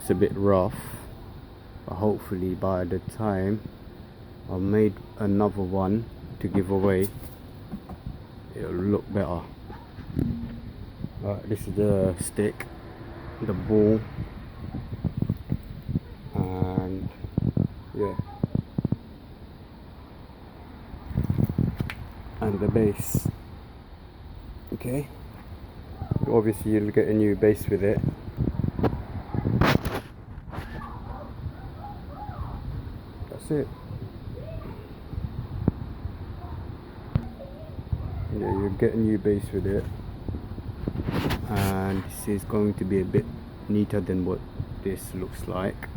looks a bit rough, but hopefully by the time I've made another one to give away, it'll look better. This is the stick, the ball, and yeah, and the base. Okay, obviously you'll get a new base with it. That's it. Yeah, you get a new base with it, and this is going to be a bit neater than what this looks like.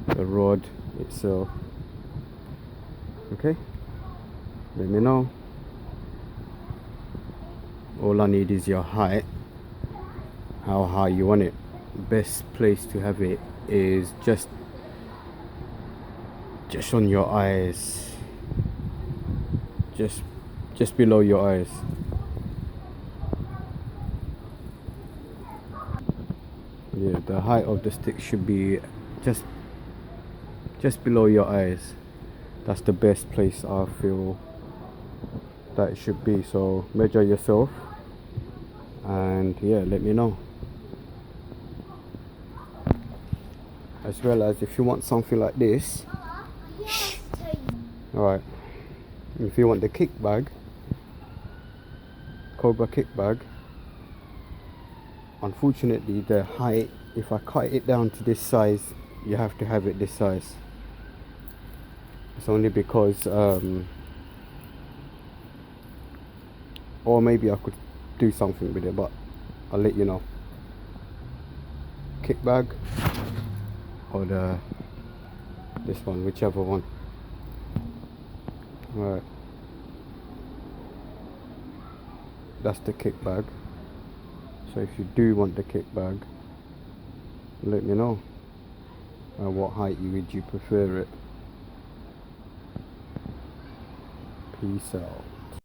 The rod itself. Okay, let me know. All I need is your height, how high you want it. Best place to have it is just on your eyes, just below your eyes. Yeah, the height of the stick should be just below your eyes. That's the best place I feel that it should be. So measure yourself, and yeah, let me know. As well as if you want something like this, alright, if you want the kick bag, Cobra kick bag, unfortunately the height, if I cut it down to this size, you have to have it this size. It's only because or maybe I could do something with it, but I'll let you know. Kick bag or this one, whichever one. Alright, that's the kick bag. So if you do want the kick bag, let me know. What height would you prefer it? Peace out.